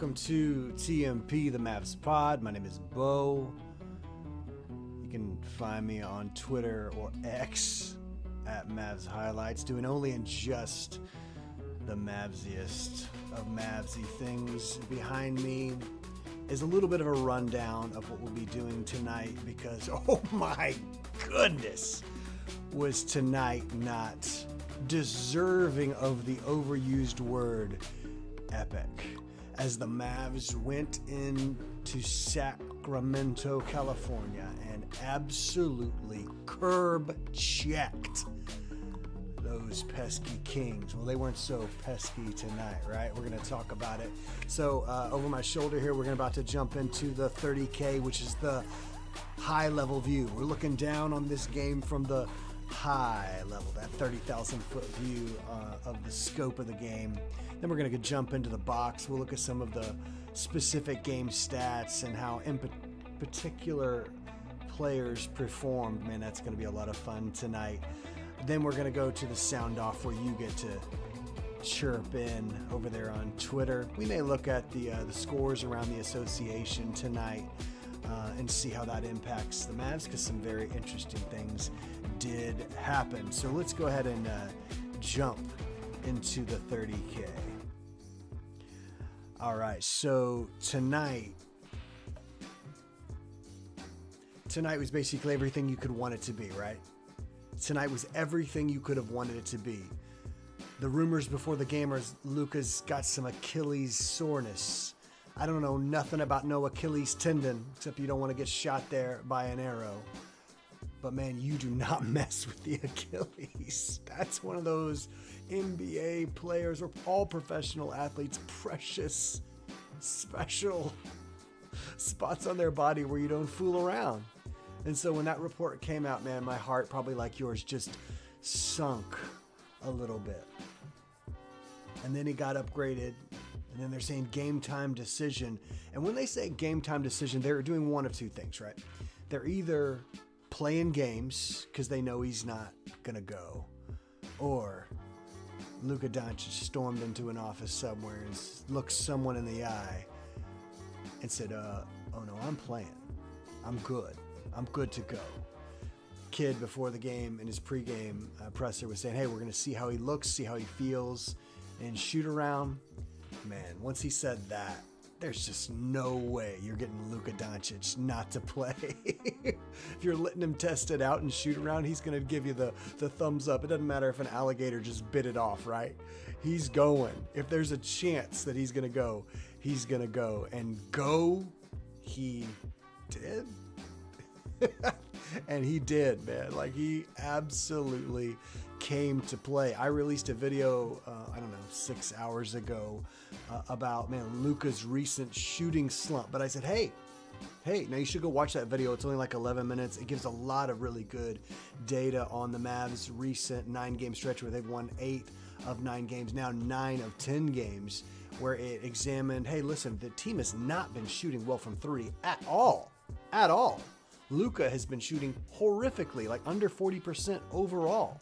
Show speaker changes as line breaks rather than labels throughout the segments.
welcome to TMP, the Mavs pod. My name is Bo. You can find me on Twitter or X at Mavs Highlights, doing only and just the Mavsiest of Mavsy things. Behind me is a little bit of a rundown of what we'll be doing tonight because, oh my goodness, was tonight not deserving of the overused word epic, as the Mavs went into Sacramento, California, and absolutely curb-checked those pesky Kings. Well, they weren't so pesky tonight, right? We're going to talk about it. So over my shoulder here, we're about to jump into the 30K, which is the high-level view. We're looking down on this game from the high level, that 30,000 foot view of the scope of the game. Then we're going to jump into the box. We'll look at some of the specific game stats and how in particular players performed. Man, that's going to be a lot of fun tonight. Then we're going to go to the sound off where you get to chirp in over there on Twitter. We may look at the scores around the association tonight and see how that impacts the Mavs, because some very interesting things did happen. So let's go ahead and jump into the 30K. All right, so tonight was basically everything you could want it to be, right? Tonight was everything you could have wanted it to be. The rumors before the game are Luka's got some Achilles soreness. I don't know nothing about no Achilles tendon, except you don't want to get shot there by an arrow. But man, you do not mess with the Achilles. That's one of those NBA players or all professional athletes' precious, special spots on their body where you don't fool around. And so when that report came out, man, my heart, probably like yours, just sunk a little bit. And then he got upgraded. And then they're saying game time decision. And when they say game time decision, they're doing one of two things, right? They're either playing games because they know he's not going to go, or Luka Doncic stormed into an office somewhere and looked someone in the eye and said, oh no, I'm playing. I'm good. I'm good to go. Kid before the game in his pregame presser was saying, hey, we're going to see how he looks, see how he feels, and shoot around. Man, once he said that, there's just no way you're getting Luka Doncic not to play. If you're letting him test it out and shoot around, he's going to give you the thumbs up. It doesn't matter if an alligator just bit it off, right? He's going. If there's a chance that he's going to go, he's going to go. And go, he did. And he did, man. Like, he absolutely came to play. I released a video, 6 hours ago about, man, Luka's recent shooting slump. But I said, hey, now you should go watch that video. It's only like 11 minutes. It gives a lot of really good data on the Mavs' recent 9-game stretch where they've won 8 of 9 games, now 9 of 10 games, where it examined, hey, listen, the team has not been shooting well from 3 at all. Luka has been shooting horrifically, like under 40% overall.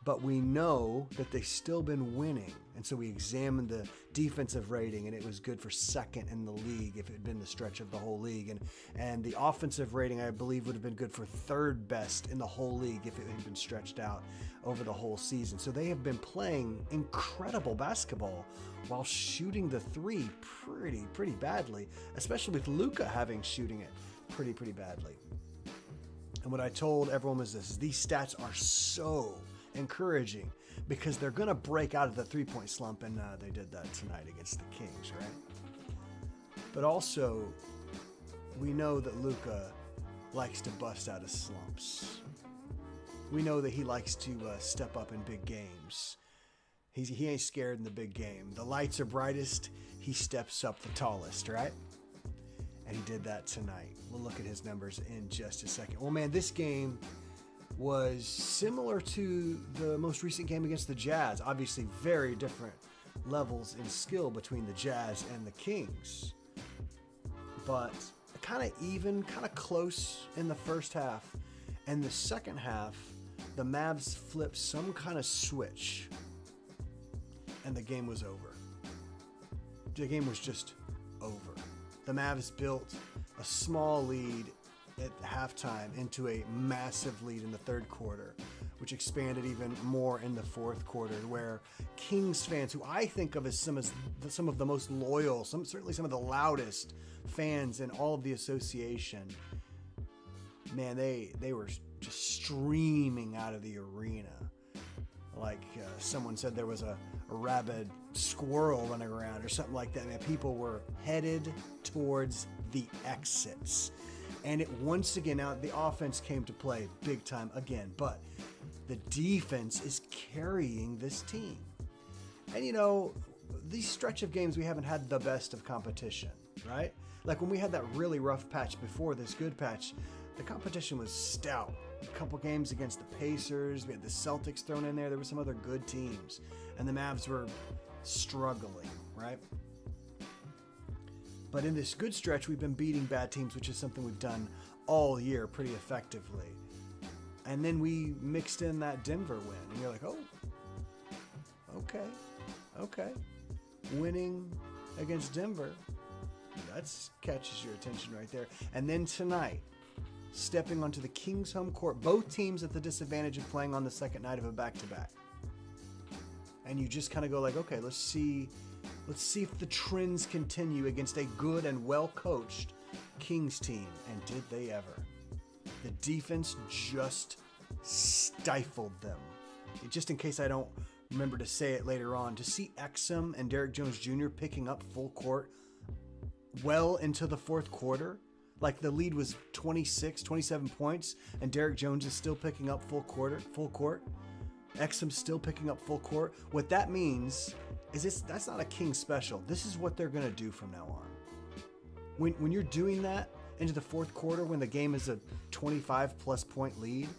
But we know that they've still been winning. And so we examined the defensive rating, and it was good for second in the league if it had been the stretch of the whole league. And the offensive rating, I believe, would have been good for third best in the whole league if it had been stretched out over the whole season. So they have been playing incredible basketball while shooting the 3 pretty badly, especially with Luka shooting it pretty badly. And what I told everyone was this: these stats are so encouraging because they're going to break out of the 3-point slump, and they did that tonight against the Kings, right? But also, we know that Luka likes to bust out of slumps. We know that he likes to step up in big games. He ain't scared in the big game. The lights are brightest, he steps up the tallest, right? And he did that tonight. We'll look at his numbers in just a second. Well, man, this game was similar to the most recent game against the Jazz. Obviously, very different levels in skill between the Jazz and the Kings. But kind of even, kind of close in the first half. And the second half, the Mavs flipped some kind of switch. And the game was over. the game was just over. The Mavs built a small lead at halftime into a massive lead in the third quarter, which expanded even more in the fourth quarter, where Kings fans, who I think of as some of the most loyal, certainly some of the loudest fans in all of the association, man, they were just streaming out of the arena. Like someone said there was a rabid squirrel running around or something like that. Man, people were headed towards the exits. And it once again, now the offense came to play big time again, but the defense is carrying this team. And you know, these stretch of games, we haven't had the best of competition, right? Like when we had that really rough patch before this good patch, the competition was stout. A couple games against the Pacers, we had the Celtics thrown in there. There were some other good teams, and the Mavs were struggling, right? But in this good stretch, we've been beating bad teams, which is something we've done all year pretty effectively. And then we mixed in that Denver win, and you're like, oh, okay. Winning against Denver, that catches your attention right there. And then tonight, stepping onto the Kings home court, both teams at the disadvantage of playing on the second night of a back-to-back. And you just kind of go like, okay, let's see if the trends continue against a good and well-coached Kings team. And did they ever? The defense just stifled them. Just in case I don't remember to say it later on, to see Exum and Derrick Jones Jr. picking up full court well into the fourth quarter, like the lead was 27 points, and Derrick Jones is still picking up full court. Exum's still picking up full court. What that means is that's not a King special. This is what they're going to do from now on. When you're doing that into the fourth quarter, when the game is a 25-plus point lead,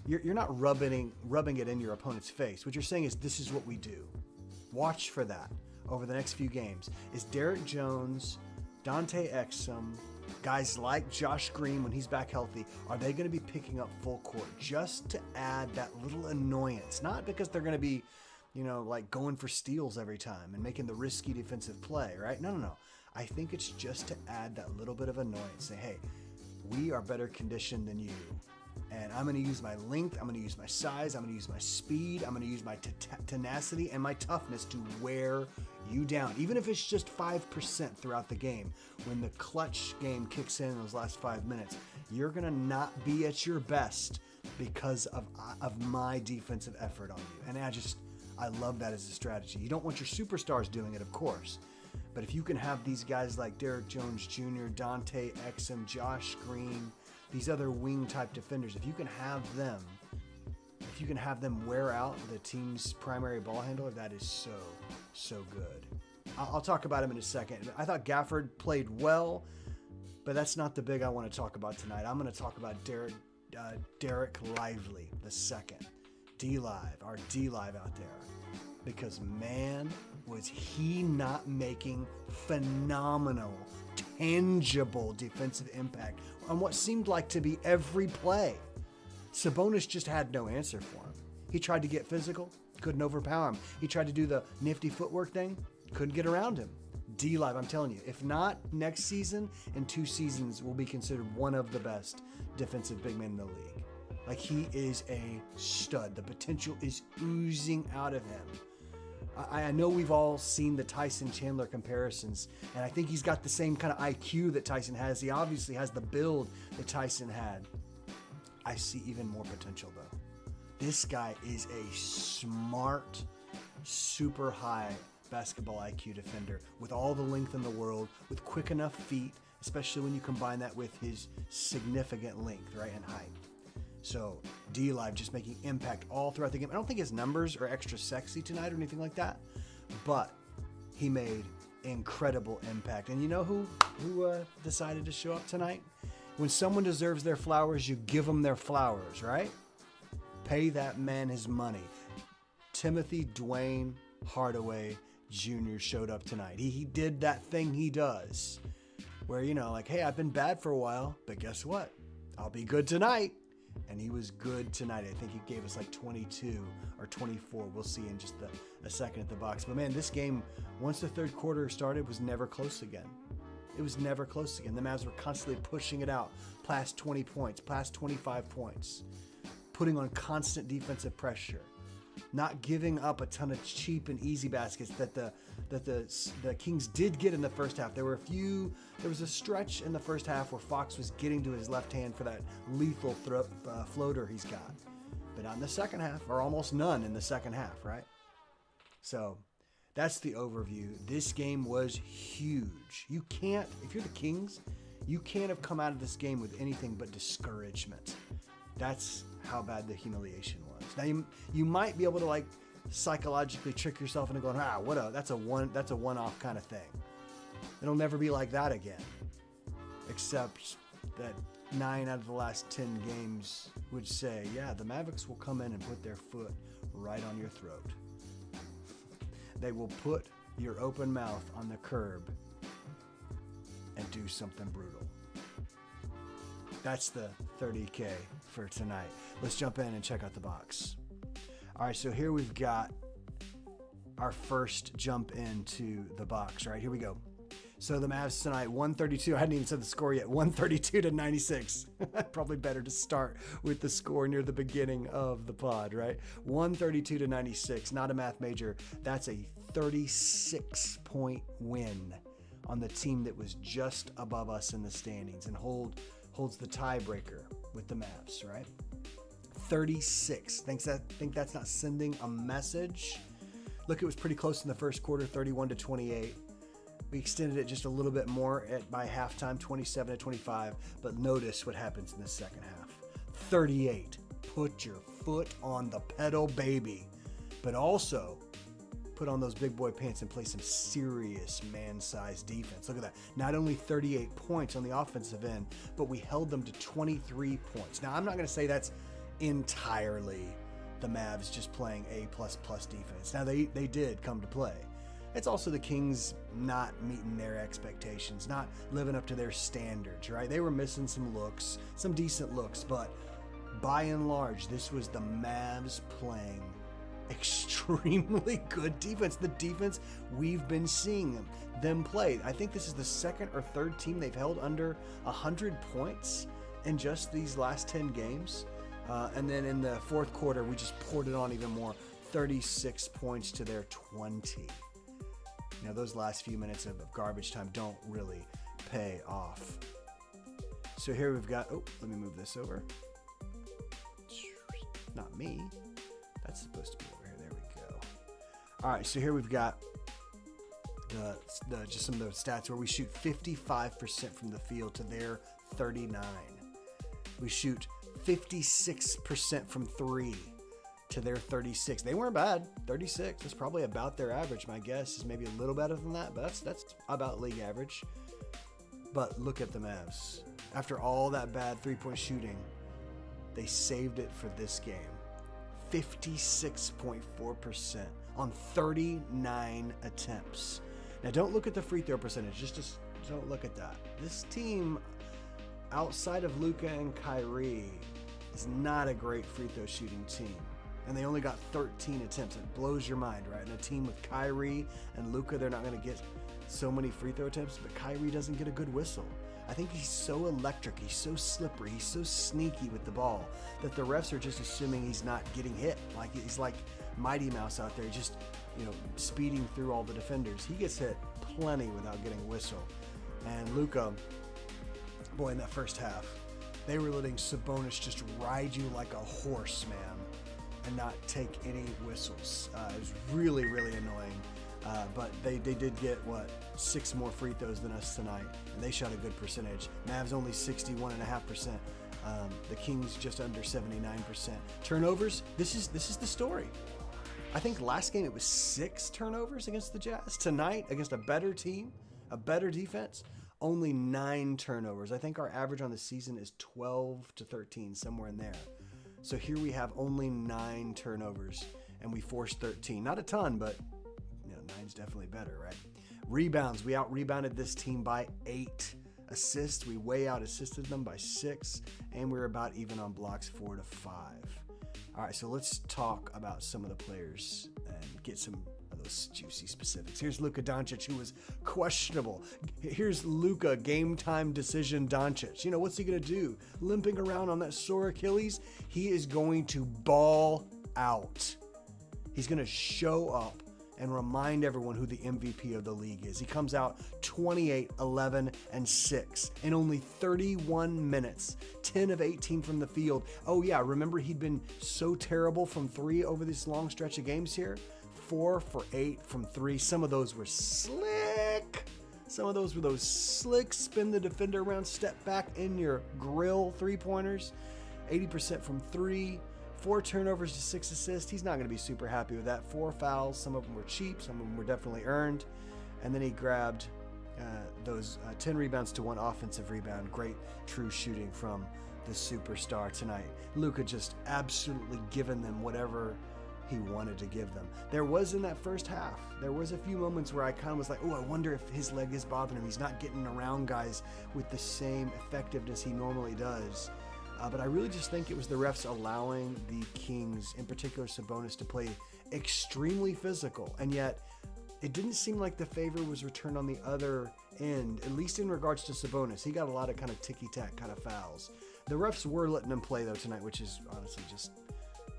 you're not rubbing it in your opponent's face. What you're saying is, this is what we do. Watch for that over the next few games. Is Derrick Jones, Dante Exum, guys like Josh Green when he's back healthy, are they going to be picking up full court just to add that little annoyance? Not because they're going to be, like going for steals every time and making the risky defensive play, right? No. I think it's just to add that little bit of annoyance. Say, hey, we are better conditioned than you. And I'm going to use my length, I'm going to use my size, I'm going to use my speed, I'm going to use my tenacity and my toughness to wear you down. Even if it's just 5% throughout the game, when the clutch game kicks in those last 5 minutes, you're going to not be at your best because of my defensive effort on you. And I love that as a strategy. You don't want your superstars doing it, of course. But if you can have these guys like Derrick Jones Jr., Dante Exum, Josh Green, these other wing-type defenders, if you can have them wear out the team's primary ball handler, that is so good. I'll talk about him in a second. I thought Gafford played well, but that's not the big I want to talk about tonight. I'm going to talk about Derek Lively, the second. D-Live, our D-Live out there. Because, man, was he not making phenomenal, tangible defensive impact on what seemed like to be every play. Sabonis just had no answer for him. He tried to get physical, couldn't overpower him. He tried to do the nifty footwork thing, couldn't get around him. D-Live, I'm telling you, if not next season, in 2 seasons will be considered one of the best defensive big men in the league. Like, he is a stud. The potential is oozing out of him. I know we've all seen the Tyson Chandler comparisons, and I think he's got the same kind of IQ that Tyson has. He obviously has the build that Tyson had. I see even more potential, though. This guy is a smart, super high basketball IQ defender with all the length in the world, with quick enough feet, especially when you combine that with his significant length, right, and height. So D-Live just making impact all throughout the game. I don't think his numbers are extra sexy tonight or anything like that, but he made incredible impact. And you know who decided to show up tonight? When someone deserves their flowers, you give them their flowers, right? Pay that man his money. Timothy Dwayne Hardaway Jr. showed up tonight. He did that thing he does where, like, hey, I've been bad for a while, but guess what? I'll be good tonight. And he was good tonight. I think he gave us like 22 or 24. We'll see in just a second at the box. But man, this game, once the third quarter started, was never close again. It was never close again. The Mavs were constantly pushing it out past 20 points, past 25 points, putting on constant defensive pressure, not giving up a ton of cheap and easy baskets that the Kings did get in the first half. There was a stretch in the first half where Fox was getting to his left hand for that lethal floater he's got, but not in the second half, or almost none in the second half, right? So that's the overview. This game was huge. You can't, if you're the Kings, you can't have come out of this game with anything but discouragement. That's how bad the humiliation was. Now you might be able to like psychologically trick yourself into going, that's a one-off kind of thing. It'll never be like that again. Except that 9 out of the last 10 games would say, yeah, the Mavericks will come in and put their foot right on your throat. They will put your open mouth on the curb and do something brutal. That's the 30K for tonight. Let's jump in and check out the box. All right, so here we've got our first jump into the box, right? Here we go. So the Mavs tonight, 132. I hadn't even said the score yet. 132 to 96. Probably better to start with the score near the beginning of the pod, right? 132 to 96. Not a math major. That's a 36-point win on the team that was just above us in the standings and holds the tiebreaker with the Mavs, right? 36. Think that's not sending a message? Look, it was pretty close in the first quarter, 31 to 28. We extended it just a little bit more by halftime, 27 to 25. But notice what happens in the second half. 38. Put your foot on the pedal, baby. But also put on those big boy pants and play some serious man-sized defense. Look at that. Not only 38 points on the offensive end, but we held them to 23 points. Now, I'm not going to say that's entirely the Mavs just playing A++ defense. Now, they did come to play. It's also the Kings not meeting their expectations, not living up to their standards, right? They were missing some looks, some decent looks, but by and large, this was the Mavs playing extremely good defense. The defense we've been seeing them play. I think this is the second or third team they've held under 100 points in just these last 10 games. And then in the fourth quarter, we just poured it on even more. 36 points to their 20. You know, those last few minutes of garbage time don't really pay off. So here we've got, let me move this over. Not me. That's supposed to be over here. There we go. All right, so here we've got just some of the stats where we shoot 55% from the field to their 39. We shoot 56% from 3 to their 36. They weren't bad. 36 is probably about their average. My guess is maybe a little better than that, but that's about league average. But look at the Mavs. After all that bad three-point shooting, they saved it for this game. 56.4% on 39 attempts. Now, don't look at the free throw percentage. Just don't look at that. This team, outside of Luka and Kyrie, is not a great free throw shooting team. And they only got 13 attempts. It blows your mind, right? And a team with Kyrie and Luka, they're not going to get so many free throw attempts, but Kyrie doesn't get a good whistle. I think he's so electric, he's so slippery, he's so sneaky with the ball that the refs are just assuming he's not getting hit. Like he's like Mighty Mouse out there, just speeding through all the defenders. He gets hit plenty without getting a whistle. And Luka, boy, in that first half, they were letting Sabonis just ride you like a horse, man, and not take any whistles. It was really, really annoying. But they did get, 6 more free throws than us tonight, and they shot a good percentage. Mavs only 61.5%. The Kings just under 79%. Turnovers, this is the story. I think last game it was 6 turnovers against the Jazz. Tonight, against a better team, a better defense, only 9 turnovers. I think our average on the season is 12 to 13, somewhere in there. So here we have only 9 turnovers, and we forced 13. Not a ton, but 9's definitely better, right? Rebounds, we out-rebounded this team by 8 assists. We way out assisted them by 6, and we're about even on blocks 4 to 5. All right, so let's talk about some of the players and get some of those juicy specifics. Here's Luka Doncic, who was questionable. Here's Luka, game time decision Doncic. You know, what's he going to do? Limping around on that sore Achilles? He is going to ball out. He's going to show up and remind everyone who the MVP of the league is. He comes out 28, 11, and 6 in only 31 minutes, 10 of 18 from the field. Oh yeah, remember he'd been so terrible from 3 over this long stretch of games here? 4 for 8 from 3. Some of those were slick. Some of those were those slick spin the defender around, step back in your grill 3-pointers. 80% from 3. 4 turnovers to 6 assists. He's not going to be super happy with that. 4 fouls. Some of them were cheap. Some of them were definitely earned. And then he grabbed those 10 rebounds to 1 offensive rebound. Great true shooting from the superstar tonight. Luka just absolutely giving them whatever he wanted to give them. There was in that first half, there was a few moments where I kind of was like, oh, I wonder if his leg is bothering him. He's not getting around guys with the same effectiveness he normally does. But I really just think it was the refs allowing the Kings, in particular Sabonis, to play extremely physical. And yet, it didn't seem like the favor was returned on the other end, at least in regards to Sabonis. He got a lot of kind of ticky-tack kind of fouls. The refs were letting him play, though, tonight, which is honestly just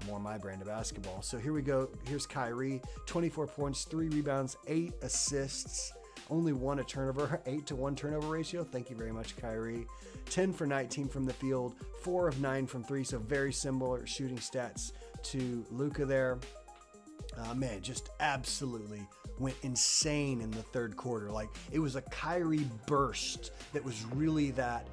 more my brand of basketball. So here we go. Here's Kyrie, 24 points, 3 rebounds, 8 assists. Only 1 a turnover, 8 to 1 turnover ratio. Thank you very much, Kyrie. 10 for 19 from the field, 4 of 9 from 3. So very similar shooting stats to Luka there. Man, just absolutely went insane in the third quarter. Like, it was a Kyrie burst that was really that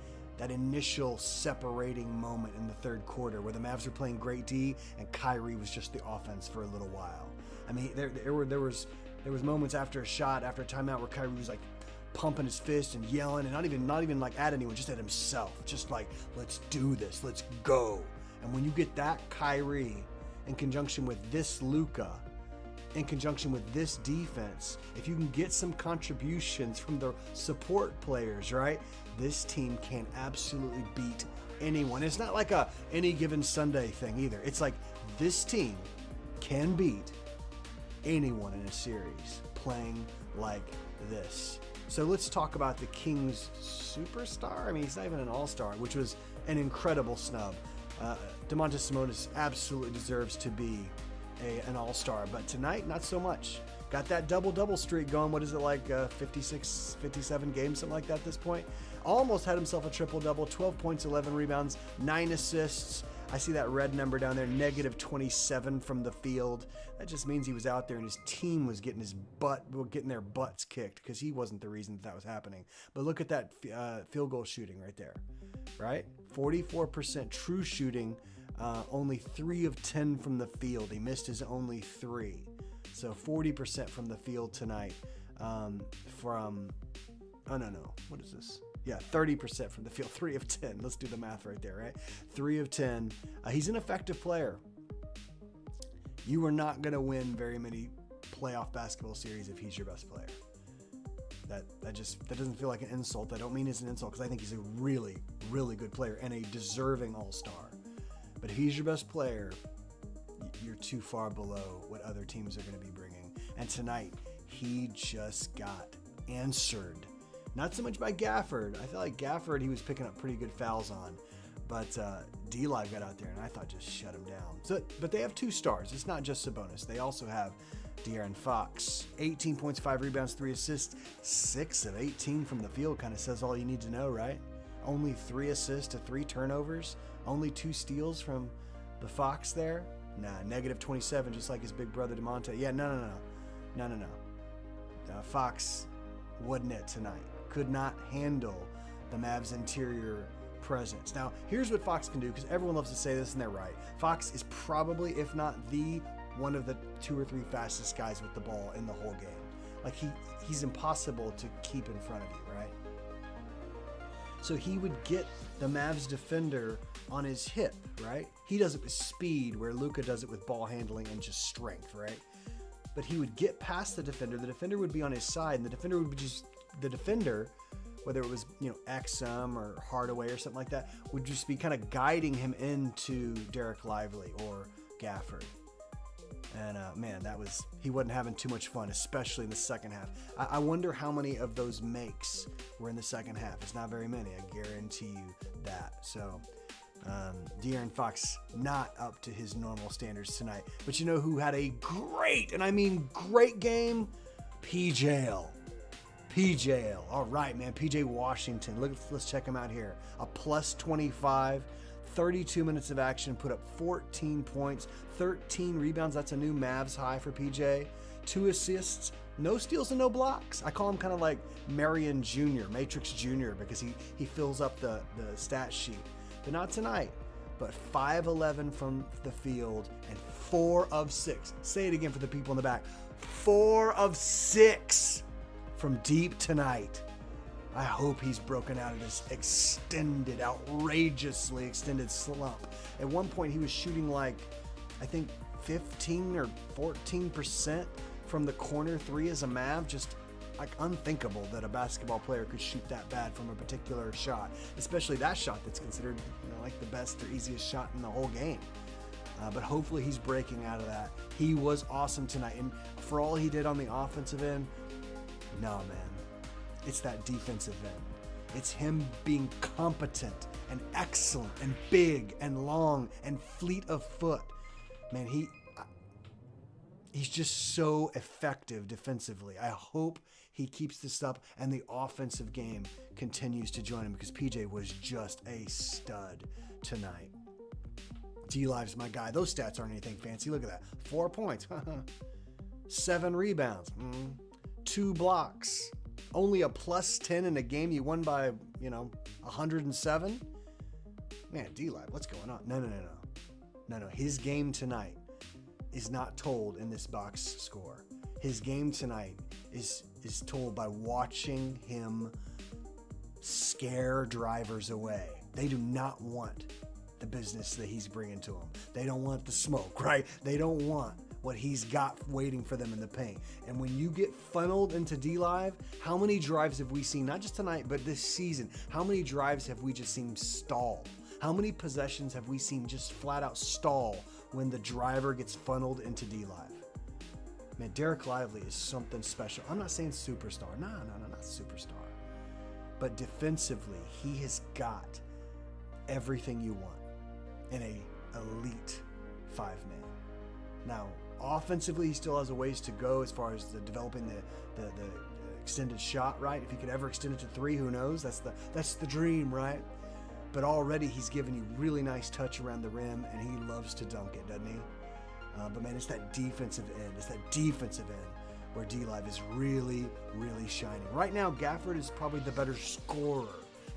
initial separating moment in the third quarter where the Mavs were playing great D and Kyrie was just the offense for a little while. I mean, there was moments after a shot, after a timeout, where Kyrie was like pumping his fist and yelling, and not even like at anyone, just at himself. Just like, let's do this, let's go. And when you get that Kyrie in conjunction with this Luka, in conjunction with this defense, if you can get some contributions from the support players, right, this team can absolutely beat anyone. It's not like a any given Sunday thing either. It's like this team can beat anyone in a series playing like this. So let's talk about the Kings superstar. I mean, he's not even an all-star, which was an incredible snub. Domantas Sabonis absolutely deserves to be an all-star, but tonight, not so much. Got that double-double streak going. What is it, like 56, 57 games, something like that at this point? Almost had himself a triple-double, 12 points, 11 rebounds, 9 assists. I see that red number down there, negative 27 from the field. That just means he was out there and his team was getting their butts kicked, because he wasn't the reason that was happening. But look at that field goal shooting right there, right? 44% true shooting, only 3 of 10 from the field. He missed his only 3. So 40% from the field tonight what is this? Yeah, 30% from the field, 3 of 10. Let's do the math right there, right? 3 of 10. He's an effective player. You are not going to win very many playoff basketball series if he's your best player. That doesn't feel like an insult. I don't mean it's an insult, because I think he's a really, really good player and a deserving all-star. But if he's your best player, you're too far below what other teams are going to be bringing. And tonight, he just got answered. Not so much by Gafford. I feel like Gafford, he was picking up pretty good fouls on. But D-Live got out there and I thought just shut him down. But they have 2 stars. It's not just Sabonis. They also have De'Aaron Fox. 18 points, 5 rebounds, 3 assists, 6 of 18 from the field. Kind of says all you need to know, right? Only 3 assists to 3 turnovers. Only 2 steals from the Fox there. Nah, negative 27, just like his big brother DeMonte. Yeah, no. Fox wasn't it tonight. Could not handle the Mavs' interior presence. Now, here's what Fox can do, because everyone loves to say this, and they're right. Fox is probably, if not one of the 2 or 3 fastest guys with the ball in the whole game. Like, he's impossible to keep in front of you, right? So he would get the Mavs defender on his hip, right? He does it with speed, where Luka does it with ball handling and just strength, right? But he would get past the defender would be on his side, and the defender whether it was, Exum or Hardaway or something like that, would just be kind of guiding him into Derek Lively or Gafford. And man, he wasn't having too much fun, especially in the second half. I wonder how many of those makes were in the second half. It's not very many, I guarantee you that. So De'Aaron Fox not up to his normal standards tonight. But you know who had a great, and I mean great game? PJL. All right, man. PJ Washington. Let's check him out here. A plus 25. 32 minutes of action, put up 14 points, 13 rebounds. That's a new Mavs high for PJ. 2 assists, no steals and no blocks. I call him kind of like Marion Jr., Matrix Jr., because he fills up the stat sheet. But not tonight. But 5-11 from the field and 4 of 6. Say it again for the people in the back. 4 of 6 from deep tonight. I hope he's broken out of this outrageously extended slump. At one point, he was shooting like, I think, 15 or 14% from the corner 3 as a Mav. Just like unthinkable that a basketball player could shoot that bad from a particular shot, especially that shot that's considered like the best or easiest shot in the whole game. But hopefully he's breaking out of that. He was awesome tonight. And for all he did on the offensive end, no, man. It's that defensive end. It's him being competent and excellent and big and long and fleet of foot. Man, he's just so effective defensively. I hope he keeps this up and the offensive game continues to join him, because PJ was just a stud tonight. D-Live's my guy. Those stats aren't anything fancy. Look at that. 4 points. 7 rebounds. 2 blocks. Only a plus 10 in a game you won by, 107? Man, D-Live, what's going on? No. His game tonight is not told in this box score. His game tonight is told by watching him scare drivers away. They do not want the business that he's bringing to them. They don't want the smoke, right? They don't want what he's got waiting for them in the paint. And when you get funneled into D-Live, how many drives have we seen, not just tonight, but this season? How many drives have we just seen stall? How many possessions have we seen just flat out stall when the driver gets funneled into D-Live? Man, Derek Lively is something special. I'm not saying superstar. No, not superstar. But defensively, he has got everything you want in a elite 5-man. Now, offensively, he still has a ways to go as far as developing the extended shot, right? If he could ever extend it to 3, who knows? That's the dream, right? But already he's given you really nice touch around the rim, and he loves to dunk it, doesn't he? But man, it's that defensive end. It's that defensive end where D-Live is really, really shining. Right now, Gafford is probably the better scorer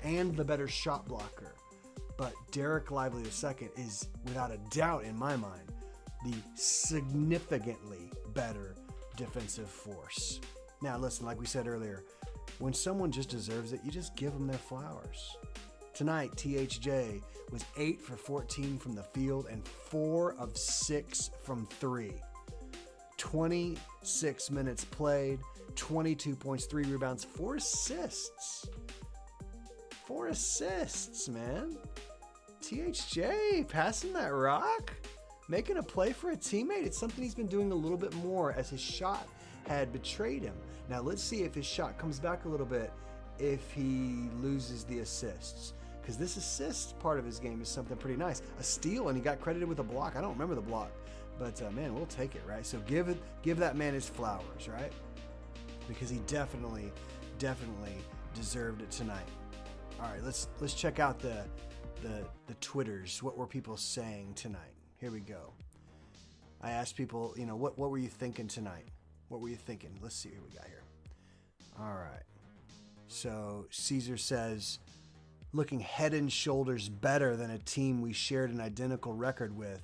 and the better shot blocker. But Derek Lively II is, without a doubt in my mind, the significantly better defensive force. Now, listen, like we said earlier, when someone just deserves it, you just give them their flowers. Tonight, THJ was 8 for 14 from the field and 4 of 6 from 3. 26 minutes played, 22 points, 3 rebounds, 4 assists. 4 assists, man. THJ passing that rock, making a play for a teammate. It's something he's been doing a little bit more as his shot had betrayed him. Now let's see if his shot comes back a little bit if he loses the assists, because this assist part of his game is something pretty nice. A steal, and he got credited with a block. I don't remember the block, but man, we'll take it, right? So give that man his flowers, right? Because he definitely deserved it tonight. All right, let's check out the Twitters. What were people saying tonight? Here we go. I asked people, what were you thinking tonight? What were you thinking? Let's see what we got here. All right. So Caesar says, looking head and shoulders better than a team we shared an identical record with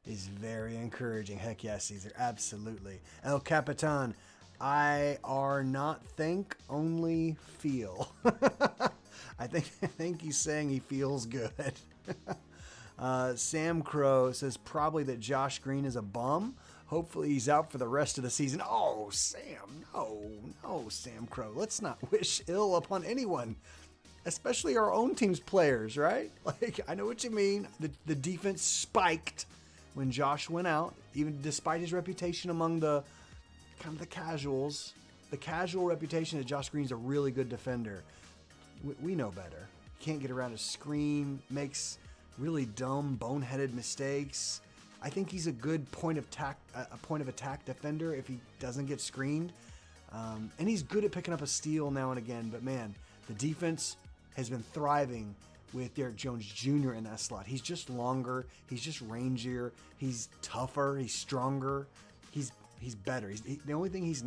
is very encouraging. Heck yeah, Caesar. Absolutely. El Capitan, I are not think, only feel. I think he's saying he feels good. Sam Crow says probably that Josh Green is a bum. Hopefully he's out for the rest of the season. Oh, Sam, no, Sam Crow. Let's not wish ill upon anyone, especially our own team's players, right? Like, I know what you mean. The defense spiked when Josh went out, even despite his reputation among the kind of the casuals. The casual reputation that Josh Green's a really good defender. We know better. He can't get around a screen, makes really dumb, boneheaded mistakes. I think he's a good point of attack defender if he doesn't get screened. And he's good at picking up a steal now and again. But man, the defense has been thriving with Derrick Jones Jr. in that slot. He's just longer. He's just rangier. He's tougher. He's stronger. He's better. The only thing he's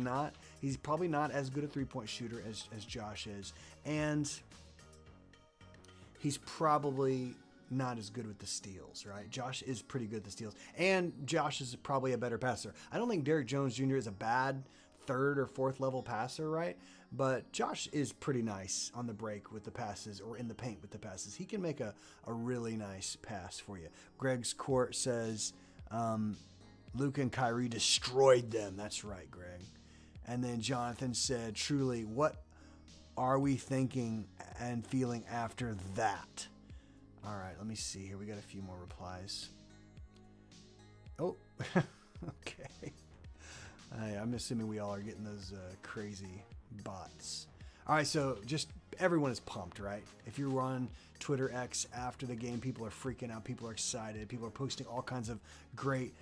probably not as good a three-point shooter as Josh is. And he's probably not as good with the steals, right? Josh is pretty good at the steals. And Josh is probably a better passer. I don't think Derrick Jones Jr. is a bad third or fourth level passer, right? But Josh is pretty nice on the break with the passes or in the paint with the passes. He can make a really nice pass for you. Greg's Court says, Luka and Kyrie destroyed them. That's right, Greg. And then Jonathan said, truly, what are we thinking and feeling after that? All right, let me see here. We got a few more replies. Oh, okay. I'm assuming we all are getting those crazy bots. All right, so just everyone is pumped, right? If you're on Twitter X after the game, people are freaking out. People are excited. People are posting all kinds of great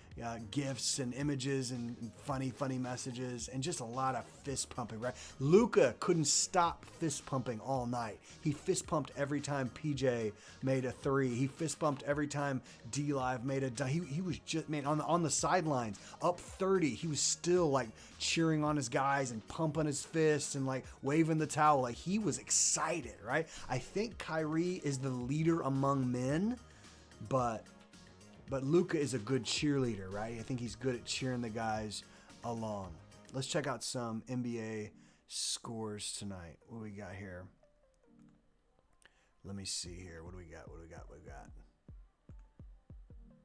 GIFs and images and funny messages and just a lot of fist pumping, right? Luka couldn't stop fist pumping all night. He fist pumped every time PJ made a three. He fist pumped every time D-Live made a dunk. He was just, man, on the sidelines, up 30. He was still like cheering on his guys and pumping his fists and like waving the towel. Like he was excited, right? I think Kyrie is the leader among men, but Luka is a good cheerleader, right? I think he's good at cheering the guys along. Let's check out some NBA scores tonight. What do we got here? Let me see here. What do we got?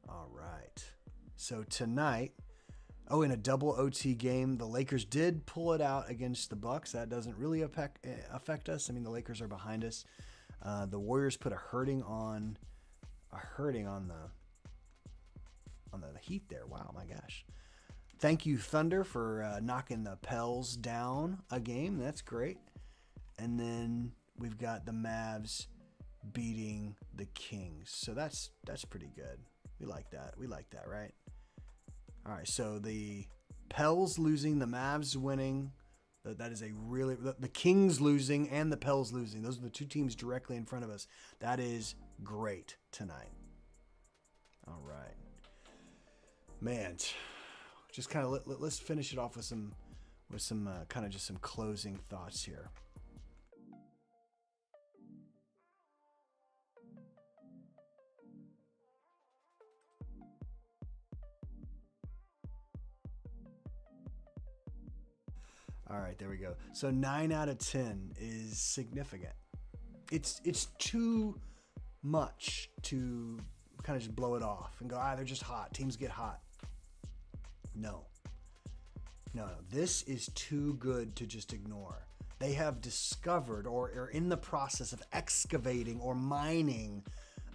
All right. So tonight, in a double OT game, the Lakers did pull it out against the Bucks. That doesn't really affect us. I mean, the Lakers are behind us. The Warriors put a hurting on the Heat there. Wow, my gosh. Thank you, Thunder, for knocking the Pels down a game. That's great. And then we've got the Mavs beating the Kings. So that's pretty good. We like that, right? All right, so the Pels losing, the Mavs winning. That is the Kings losing and the Pels losing. Those are the two teams directly in front of us. That is great tonight. All right. Man, just kind of let's finish it off with some kind of just some closing thoughts here. All right, there we go. So 9 out of 10 is significant. It's too much to kind of just blow it off and go, they're just hot. Teams get hot. No. This is too good to just ignore. They have discovered or are in the process of excavating or mining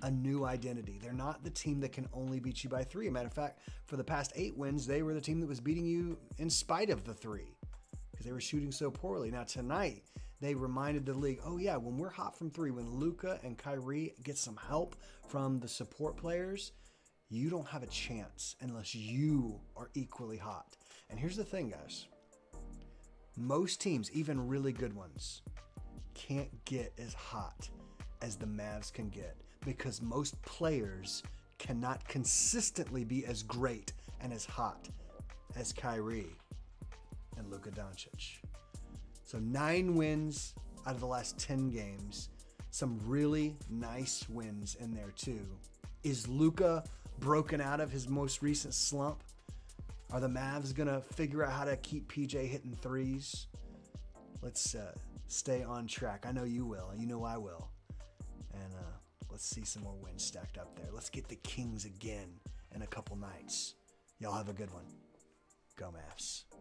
a new identity. They're not the team that can only beat you by 3. As a matter of fact, for the past 8 wins, they were the team that was beating you in spite of the 3 because they were shooting so poorly. Now tonight, they reminded the league, when we're hot from 3, when Luka and Kyrie get some help from the support players, you don't have a chance unless you are equally hot. And here's the thing, guys. Most teams, even really good ones, can't get as hot as the Mavs can get because most players cannot consistently be as great and as hot as Kyrie and Luka Doncic. So 9 wins out of the last 10 games. Some really nice wins in there too. Is Luka broken out of his most recent slump? Are the Mavs going to figure out how to keep PJ hitting threes? Let's stay on track. I know you will. You know I will. And let's see some more wins stacked up there. Let's get the Kings again in a couple nights. Y'all have a good one. Go Mavs.